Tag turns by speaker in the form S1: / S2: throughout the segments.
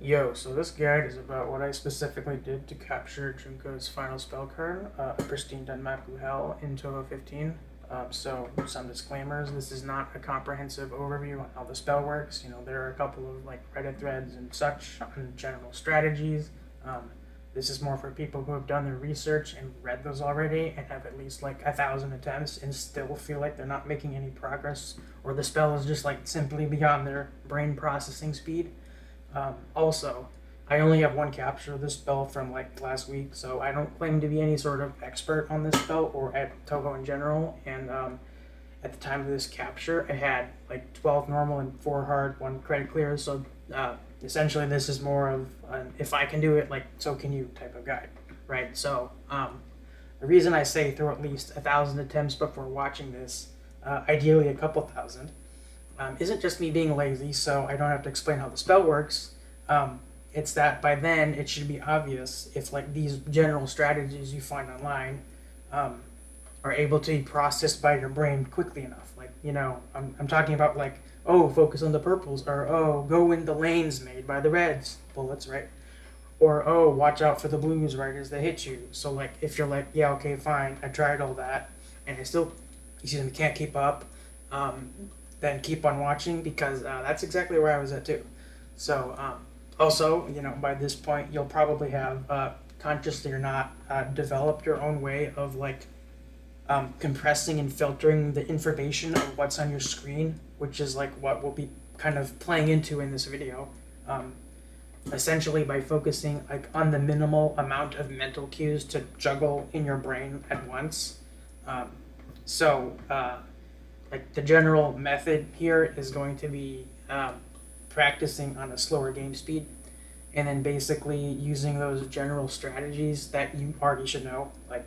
S1: Yo, so this guide is about what I specifically did to capture Junko's final spell card, A Pristine Danmaku Hell, in Toho 15. So, some disclaimers. This is not a comprehensive overview on how the spell works. There are a couple of Reddit threads and such on general strategies. This is more for people who have done their research and read those already and have at least 1,000 attempts and still feel like they're not making any progress, or the spell is just simply beyond their brain processing speed. Also, I only have one capture of this spell from last week, so I don't claim to be any sort of expert on this spell or at Toho in general. And at the time of this capture, I had 12 normal and 4 hard, 1 credit clear. So essentially, this is more of an if I can do it, so can you type of guide, right? So the reason I say throw at least 1,000 attempts before watching this, ideally a couple thousand, isn't just me being lazy, so I don't have to explain how the spell works. It's that by then it should be obvious if these general strategies you find online are able to be processed by your brain quickly enough. I'm talking about oh, focus on the purples, or oh, go in the lanes made by the reds bullets, right? Or oh, watch out for the blues right as they hit you. So if you're yeah, okay, fine, I tried all that and I still can't keep up, then keep on watching, because that's exactly where I was at too. So also, by this point you'll probably have, consciously or not, developed your own way of compressing and filtering the information of what's on your screen, which is what we'll be kind of playing into in this video. Essentially by focusing on the minimal amount of mental cues to juggle in your brain at once. So the general method here is going to be practicing on a slower game speed, and then basically using those general strategies that you already should know, I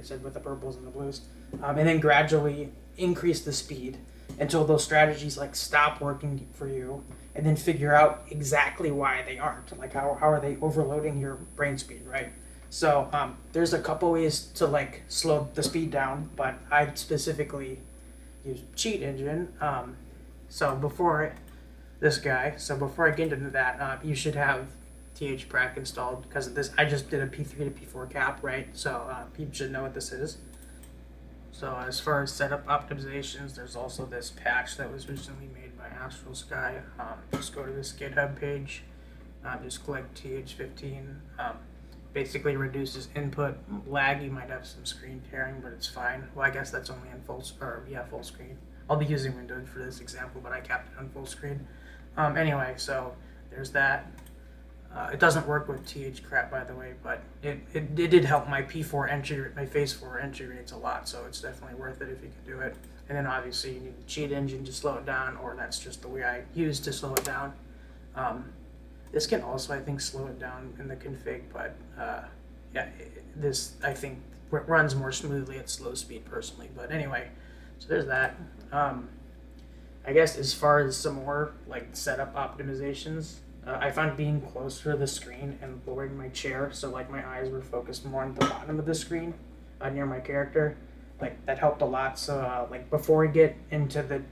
S1: said with the purples and the blues, and then gradually increase the speed until those strategies stop working for you, and then figure out exactly why they aren't. How are they overloading your brain speed, right? So there's a couple ways to slow the speed down, but I specifically use cheat engine. So before I get into that, you should have thprac installed, because this I just did a P3 to P4 cap, right? So you should know what this is. So as far as setup optimizations, there's also this patch that was recently made by Astral Sky. Just go to this GitHub page, just click th15. Basically reduces input lag. You might have some screen tearing, but it's fine. Well, I guess that's only in full screen. I'll be using Windows for this example, but I kept it on full screen. Anyway, so there's that. It doesn't work with thcrap, by the way, but it did help my my phase 4 entry rates a lot, so it's definitely worth it if you can do it. And then obviously you need a cheat engine to slow it down, or that's just the way I use to slow it down. This can also, I think, slow it down in the config, but this, I think, runs more smoothly at slow speed personally. But anyway, so there's that. I guess as far as some more setup optimizations, I found being closer to the screen and lowering my chair so my eyes were focused more on the bottom of the screen, near my character, that helped a lot. So before we get into the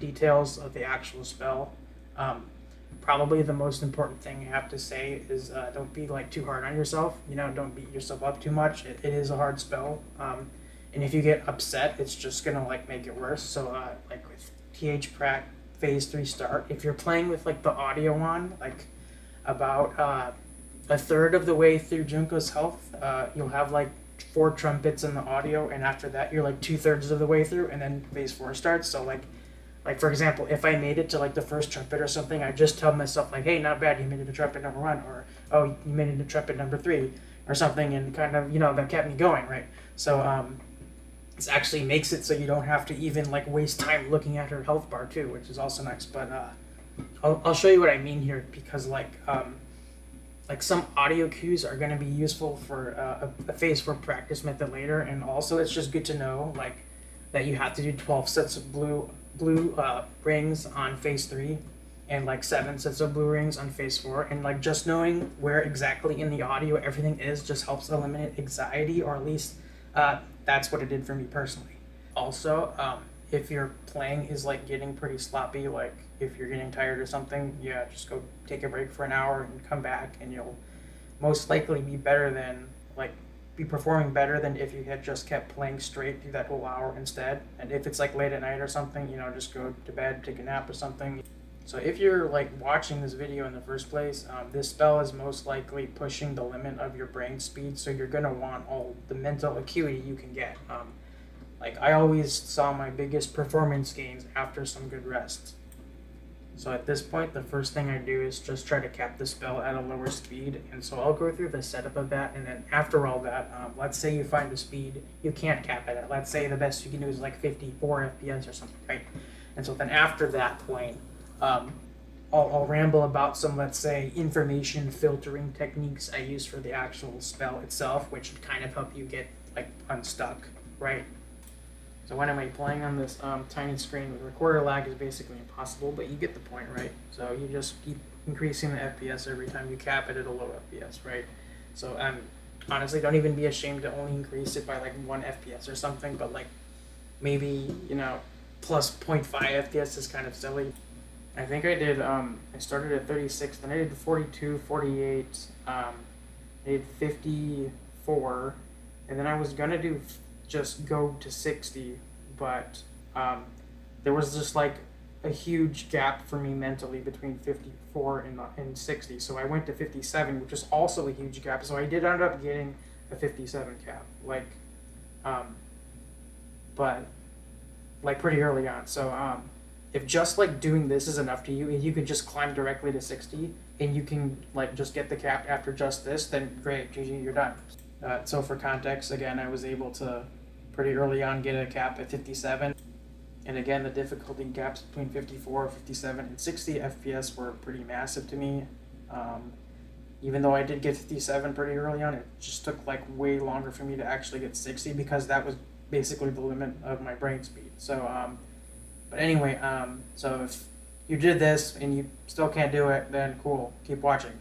S1: details of the actual spell, probably the most important thing I have to say is don't be too hard on yourself. Don't beat yourself up too much. It is a hard spell, and if you get upset, it's just gonna make it worse. So with thprac phase 3 start, if you're playing with the audio on, about a third of the way through Junko's health, you'll have 4 trumpets in the audio, and after that you're 2/3 of the way through, and then phase 4 starts. So for example, if I made it to the first trumpet or something, I just tell myself hey, not bad, you made it to trumpet number 1, or oh, you made it to trumpet number 3 or something, and kind of that kept me going, right? So this actually makes it so you don't have to even waste time looking at her health bar too, which is also nice. But I'll show you what I mean here, because some audio cues are going to be useful for a phase 4 practice method later, and also it's just good to know that you have to do 12 sets of blue rings on phase 3, and 7 sets of blue rings on phase 4, and just knowing where exactly in the audio everything is just helps eliminate anxiety, or at least that's what it did for me personally. Also, if your playing is getting pretty sloppy, if you're getting tired or something, yeah, just go take a break for an hour and come back, and you'll most likely be better than like be performing better than if you had just kept playing straight through that whole hour instead. And if it's like late at night or something, you know, just go to bed, take a nap or something. So if you're like watching this video in the first place, this spell is most likely pushing the limit of your brain speed, so you're gonna want all the mental acuity you can get. Like I always saw my biggest performance gains after some good rest. So at this point, the first thing I do is just try to cap the spell at a lower speed. And so I'll go through the setup of that. And then after all that, let's say you find the speed you can't cap it at. Let's say the best you can do is like 54 FPS or something, right? And so then after that point, I'll ramble about some, let's say, information filtering techniques I use for the actual spell itself, which would kind of help you get like unstuck, right? So when am I playing on this tiny screen? The recorder lag is basically impossible, but you get the point, right? So you just keep increasing the FPS every time you cap it at a low FPS, right? So honestly, don't even be ashamed to only increase it by like 1 FPS or something, but like maybe, you know, plus 0.5 FPS is kind of silly. I think I did, I started at 36, then I did 42, 48, I did 54, and then I was gonna do just go to 60, but there was just like a huge gap for me mentally between 54 and 60, so I went to 57, which is also a huge gap. So I did end up getting a 57 cap, like but like pretty early on. So if just like doing this is enough to you, and you can just climb directly to 60 and you can like just get the cap after just this, then great, GG, you're done. So for context, again, I was able to pretty early on get a cap at 57. And again, the difficulty gaps between 54, 57, and 60 FPS were pretty massive to me. Even though I did get 57 pretty early on, it just took like way longer for me to actually get 60 because that was basically the limit of my brain speed. So, but anyway, so if you did this and you still can't do it, then cool, keep watching.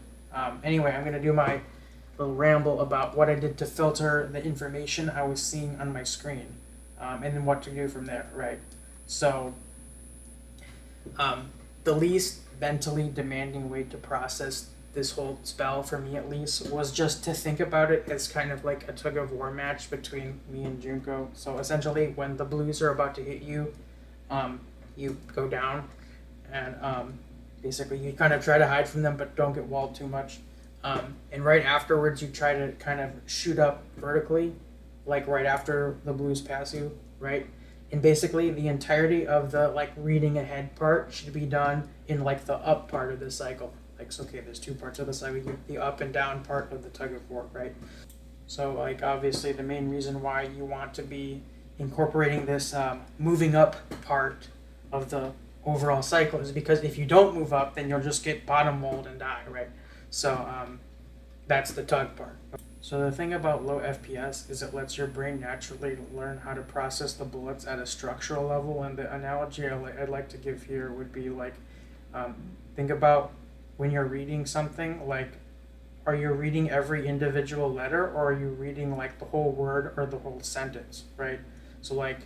S1: Anyway, I'm going to do my little ramble about what I did to filter the information I was seeing on my screen, and then what to do from there, right? So, the least mentally demanding way to process this whole spell, for me at least, was just to think about it as kind of like a tug-of-war match between me and Junko. So essentially, when the blues are about to hit you, you go down, and basically you kind of try to hide from them, but don't get walled too much. And right afterwards, you try to kind of shoot up vertically, like right after the blues pass you, right? And basically, the entirety of the like reading ahead part should be done in like the up part of the cycle. Like, so, okay, there's 2 parts of the cycle, the up and down part of the tug of war, right? So, like, obviously, the main reason why you want to be incorporating this moving up part of the overall cycle is because if you don't move up, then you'll just get bottom walled and die, right? So that's the tug part. So the thing about low FPS is it lets your brain naturally learn how to process the bullets at a structural level. And the analogy I'd like to give here would be like, think about when you're reading something, like, are you reading every individual letter, or are you reading like the whole word or the whole sentence, right? So like,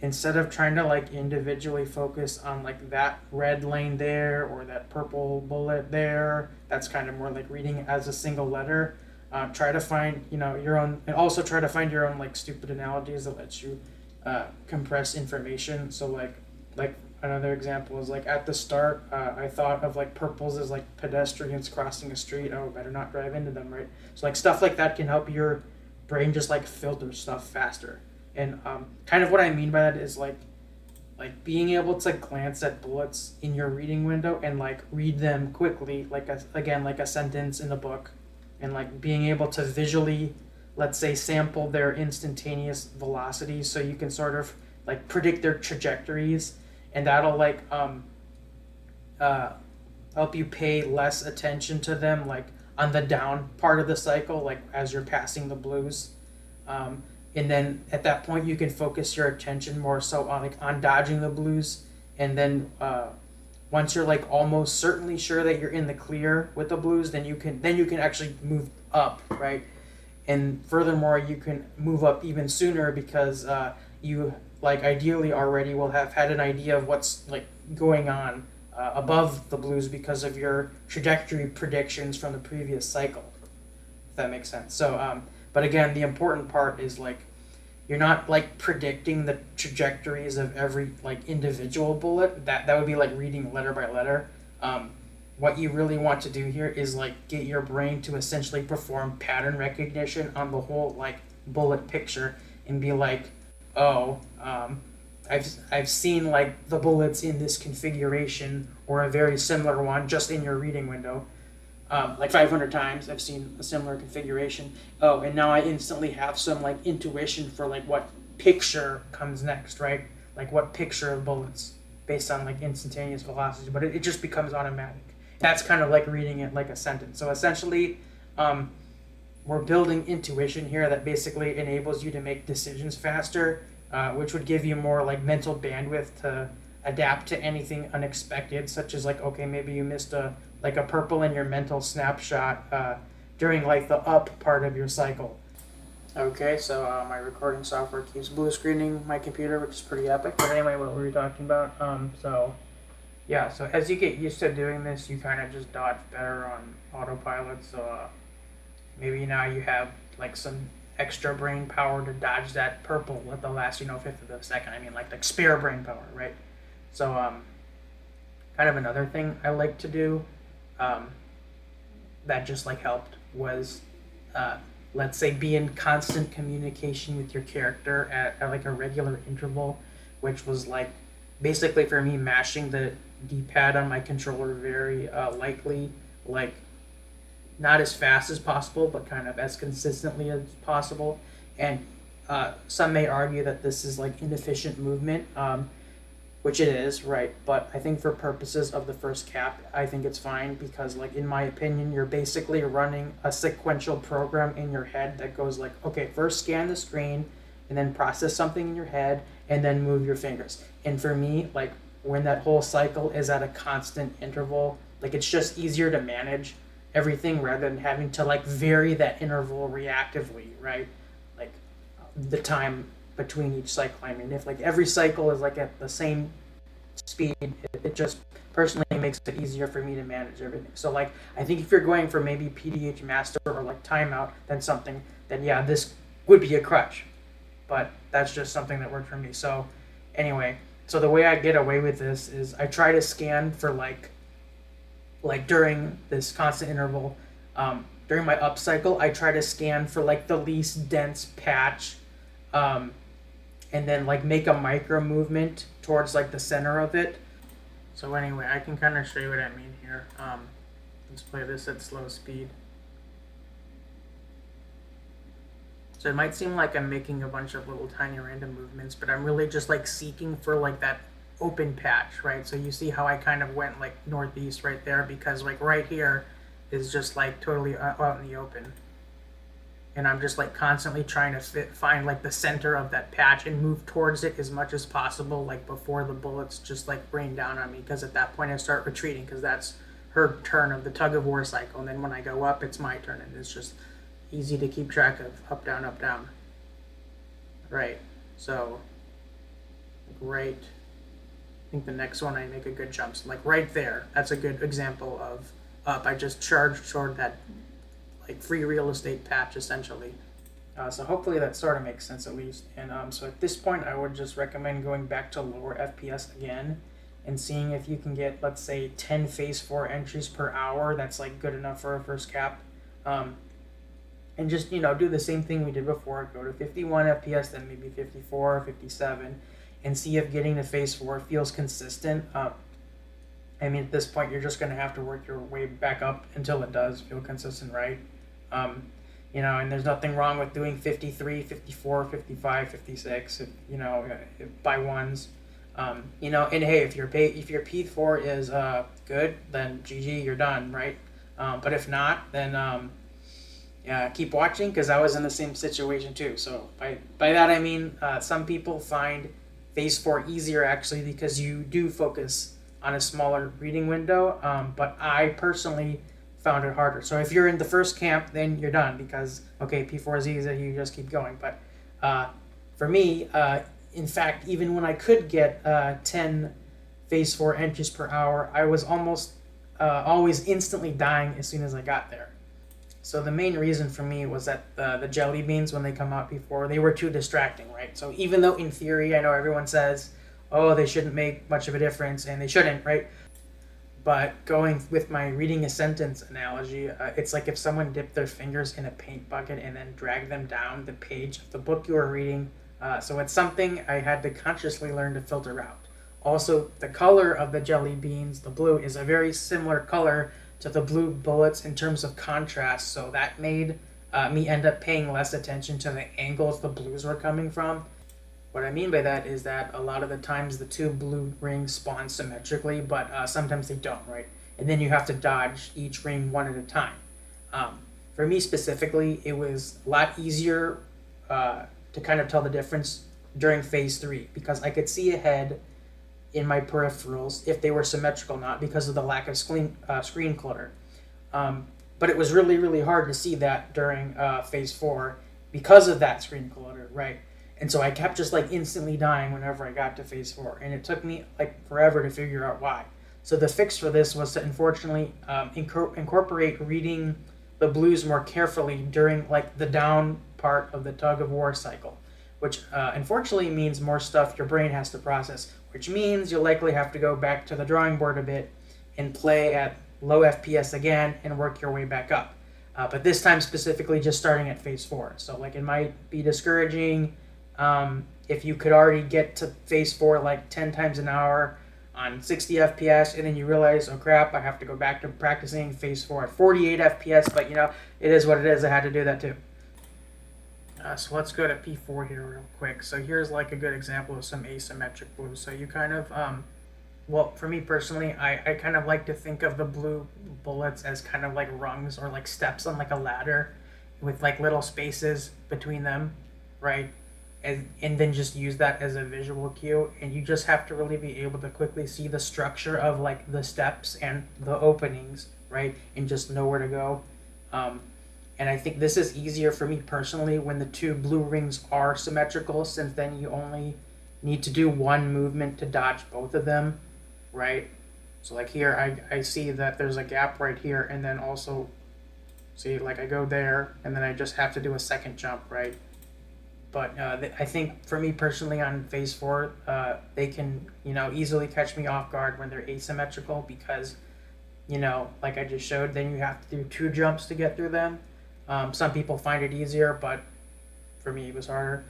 S1: instead of trying to like individually focus on like that red lane there or that purple bullet there, that's kind of more like reading as a single letter. Try to find, you know, your own, and also try to find your own like stupid analogies that let you compress information. So like another example is like at the start, I thought of like purples as like pedestrians crossing a street. Oh, better not drive into them, right? So like stuff like that can help your brain just like filter stuff faster. And kind of what I mean by that is like being able to glance at bullets in your reading window and like read them quickly, like like a sentence in a book, and like being able to visually, let's say, sample their instantaneous velocities so you can sort of like predict their trajectories, and that'll like help you pay less attention to them like on the down part of the cycle, like as you're passing the blues. And then at that point, you can focus your attention more so on dodging the blues. And then once you're like almost certainly sure that you're in the clear with the blues, then you can actually move up, right? And furthermore, you can move up even sooner because you like ideally already will have had an idea of what's like going on above the blues because of your trajectory predictions from the previous cycle, if that makes sense. So, but again, the important part is like you're not like predicting the trajectories of every like individual bullet. That would be like reading letter by letter. What you really want to do here is like get your brain to essentially perform pattern recognition on the whole like bullet picture and be like, oh, I've seen like the bullets in this configuration or a very similar one just in your reading window. Like 500 times I've seen a similar configuration. Oh, and now I instantly have some like intuition for like what picture comes next, right? Like what picture of bullets based on like instantaneous velocity, but it just becomes automatic. That's kind of like reading it like a sentence. So essentially, we're building intuition here that basically enables you to make decisions faster, which would give you more like mental bandwidth to adapt to anything unexpected, such as like, okay, maybe you missed a purple in your mental snapshot during like the up part of your cycle. Okay, so my recording software keeps blue screening my computer, which is pretty epic. But anyway, what were we talking about? So as you get used to doing this, you kind of just dodge better on autopilot. So maybe now you have like some extra brain power to dodge that purple at the last, fifth of a second. I mean, like spare brain power, right? So kind of another thing I like to do that just like helped was let's say be in constant communication with your character at like a regular interval, which was like basically for me mashing the D-pad on my controller very lightly, like not as fast as possible, but kind of as consistently as possible. And some may argue that this is like inefficient movement, which it is, right? But I think for purposes of the first cap, I think it's fine because, like, in my opinion, you're basically running a sequential program in your head that goes like, okay, first scan the screen and then process something in your head and then move your fingers. And for me, like, when that whole cycle is at a constant interval, like, it's just easier to manage everything rather than having to, like, vary that interval reactively, right? Like, the time between each cycle. I mean, if, like, every cycle is, like, at the same speed, it just personally makes it easier for me to manage everything. So, like, I think if you're going for maybe PDH master or, like, timeout, then yeah, this would be a crutch. But that's just something that worked for me. So, anyway, so the way I get away with this is I try to scan for like during this constant interval, during my up cycle, I try to scan for like the least dense patch, and then like make a micro movement towards like the center of it. So anyway, I can kind of show you what I mean here. Let's play this at slow speed. So it might seem like I'm making a bunch of little tiny random movements, but I'm really just like seeking for like that open patch, right? So you see how I kind of went like northeast right there because like right here is just like totally out in the open. And I'm just like constantly trying to find like the center of that patch and move towards it as much as possible, like before the bullets just like rain down on me, because at that point I start retreating because that's her turn of the tug of war cycle. And then when I go up, it's my turn, and it's just easy to keep track of. Up, down, up, down. Right. So, right. I think the next one I make a good jump. So like right there, that's a good example of up. I just charged toward that like free real estate patch essentially. So hopefully that sort of makes sense at least. And so at this point, I would just recommend going back to lower FPS again and seeing if you can get, let's say, 10 phase 4 entries per hour. That's like good enough for a first cap. And just, do the same thing we did before. Go to 51 FPS, then maybe 54 or 57, and see if getting to phase 4 feels consistent. I mean, at this point, you're just going to have to work your way back up until it does feel consistent, right? And there's nothing wrong with doing 53, 54, 55, 56, by ones. And hey, if your P4 is good, then GG, you're done, right? But if not, then keep watching, because I was in the same situation too. So by that I mean some people find phase 4 easier actually because you do focus on a smaller reading window, but I personally found it harder. So if you're in the first camp, then you're done because, okay, P4 is easy, you just keep going. But for me, in fact, even when I could get 10 phase 4 entries per hour, I was almost always instantly dying as soon as I got there. So the main reason for me was that the jelly beans, when they come out before, they were too distracting, right? So even though in theory, I know everyone says, oh, they shouldn't make much of a difference, and they shouldn't, right? But going with my reading a sentence analogy, it's like if someone dipped their fingers in a paint bucket and then dragged them down the page of the book you were reading. So it's something I had to consciously learn to filter out. Also, the color of the jelly beans, the blue, is a very similar color to the blue bullets in terms of contrast. So that made me end up paying less attention to the angles the blues were coming from. What I mean by that is that a lot of the times the two blue rings spawn symmetrically, but sometimes they don't, right? And then you have to dodge each ring one at a time. For me specifically, it was a lot easier to kind of tell the difference during phase 3 because I could see ahead in my peripherals if they were symmetrical or not because of the lack of screen clutter. But it was really, really hard to see that during phase 4 because of that screen clutter, right? And so I kept just like instantly dying whenever I got to phase 4. And it took me like forever to figure out why. So the fix for this was to unfortunately incorporate reading the blues more carefully during like the down part of the tug of war cycle, which unfortunately means more stuff your brain has to process, which means you'll likely have to go back to the drawing board a bit and play at low FPS again and work your way back up. But this time specifically just starting at phase 4. So like it might be discouraging if you could already get to phase 4 like 10 times an hour on 60 FPS and then you realize, oh crap, I have to go back to practicing phase 4 at 48 FPS, but you know, it is what it is. I had to do that too. So let's go to P4 here real quick. So here's like a good example of some asymmetric blues. So you kind of, well, for me personally, I kind of like to think of the blue bullets as kind of like rungs or like steps on like a ladder with like little spaces between them, right? And then just use that as a visual cue. And you just have to really be able to quickly see the structure of like the steps and the openings, right? And just know where to go. And I think this is easier for me personally when the two blue rings are symmetrical, since then you only need to do one movement to dodge both of them, right? So like here, I see that there's a gap right here, and then also, see, like I go there, and then I just have to do a second jump, right? But I think for me personally on phase 4, they can, you know, easily catch me off guard when they're asymmetrical because, you know, like I just showed, then you have to do 2 jumps to get through them. Some people find it easier, but for me it was harder.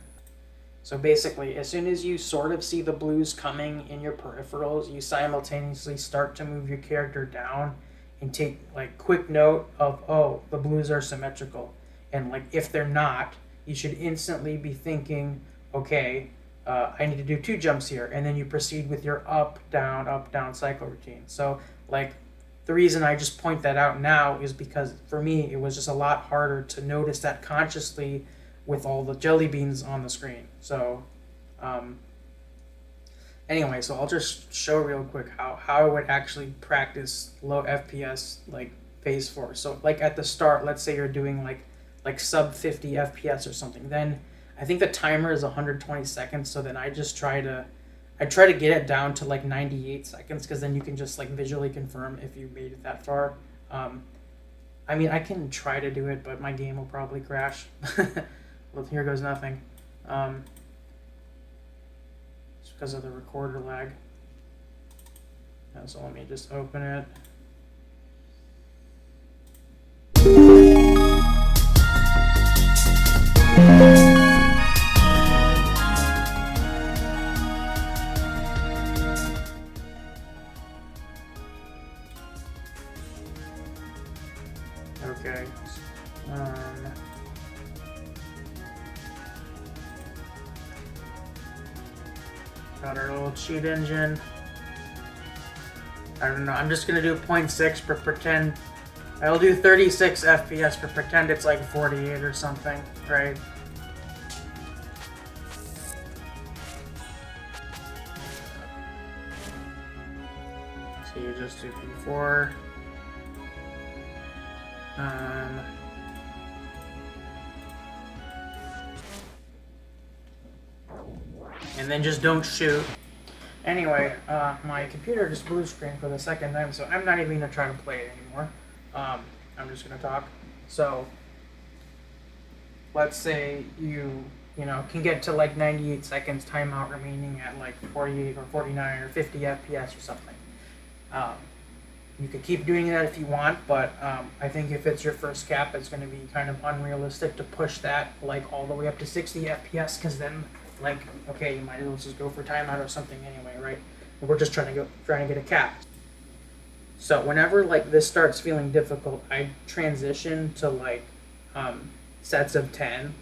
S1: So basically, as soon as you sort of see the blues coming in your peripherals, you simultaneously start to move your character down and take like quick note of, oh, the blues are symmetrical. And like if they're not, you should instantly be thinking, okay, I need to do 2 jumps here. And then you proceed with your up, down cycle routine. So like the reason I just point that out now is because for me, it was just a lot harder to notice that consciously with all the jelly beans on the screen. So anyway, so I'll just show real quick how I would actually practice low FPS like phase 4. So like at the start, let's say you're doing like sub 50 FPS or something, then I think the timer is 120 seconds. So then I try to get it down to like 98 seconds because then you can just like visually confirm if you made it that far. I mean, I can try to do it, but my game will probably crash. Well, here goes nothing. It's because of the recorder lag. So let me just open it. Okay. Got our little cheat engine. I don't know. I'm just gonna do 0.6 for pretend. I'll do 36 FPS for pretend it's like 48 or something, right? So you just do P4. And then just don't shoot. Anyway, my computer just blue screened for the second time, so I'm not even going to try to play it anymore. I'm just going to talk. So, let's say you know, can get to like 98 seconds timeout remaining at like 48 or 49 or 50 FPS or something. Um, you could keep doing that if you want, but I think if it's your first cap, it's going to be kind of unrealistic to push that like all the way up to 60 FPS, because then like, okay, you might as well just go for timeout or something anyway, right? We're just trying to get a cap. So whenever like this starts feeling difficult, I transition to like sets of 10,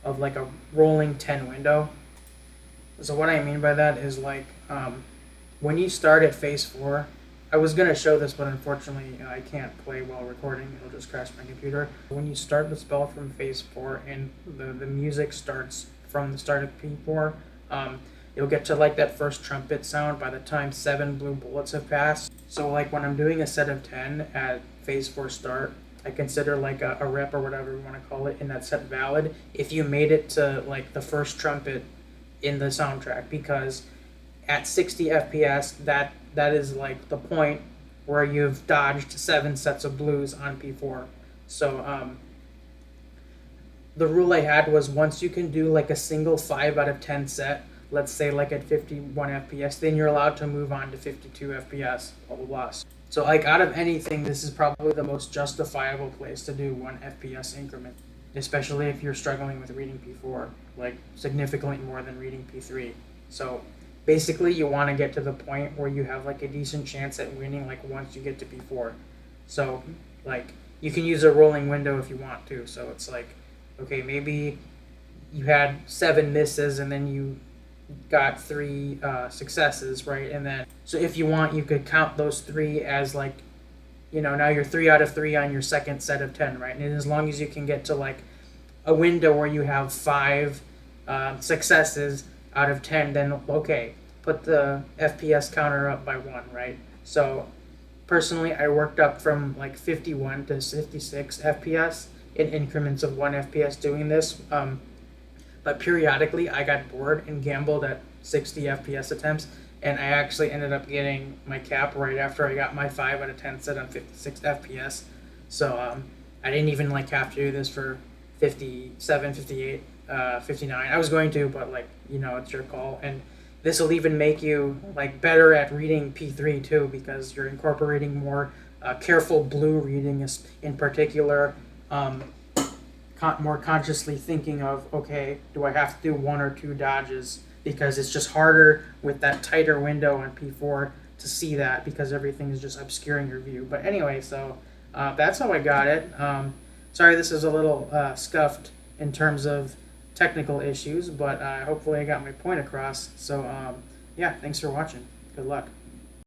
S1: of like a rolling 10 window. So what I mean by that is like when you start at phase 4, I was going to show this, but unfortunately I can't play while recording. It'll just crash my computer. When you start the spell from phase 4 and the music starts from the start of P4, you'll get to like that first trumpet sound by the time 7 blue bullets have passed. So like when I'm doing a set of 10 at phase 4 start, I consider like a rep or whatever you want to call it in that set valid if you made it to like the first trumpet in the soundtrack, because at 60 FPS that is like the point where you've dodged 7 sets of blues on P4. So the rule I had was once you can do like a single 5 out of 10 set, let's say like at 51 FPS, then you're allowed to move on to 52 FPS, blah blah blah. So like out of anything, this is probably the most justifiable place to do 1 FPS increment, especially if you're struggling with reading P4, like significantly more than reading P3. So basically you want to get to the point where you have like a decent chance at winning like once you get to P4. So like you can use a rolling window if you want to. So it's like, okay, maybe you had 7 misses and then you got 3 successes, right? And then so if you want, you could count those 3 as like, you know, now you're 3 out of 3 on your second set of 10, right? And as long as you can get to like a window where you have 5 successes out of 10, then okay, put the FPS counter up by 1, right? So personally, I worked up from like 51 to 56 FPS in increments of 1 FPS doing this. But periodically I got bored and gambled at 60 FPS attempts, and I actually ended up getting my cap right after I got my 5 out of 10 set on 56 FPS. So I didn't even like have to do this for 57, 58, 59. I was going to, but like, you know, it's your call. And this will even make you like better at reading P3 too, because you're incorporating more careful blue reading in particular. More consciously thinking of, okay, do I have to do 1 or 2 dodges, because it's just harder with that tighter window on P4 to see that because everything is just obscuring your view. But anyway, so that's how I got it. Sorry this is a little scuffed in terms of technical issues, but hopefully I got my point across. So yeah, thanks for watching. Good luck.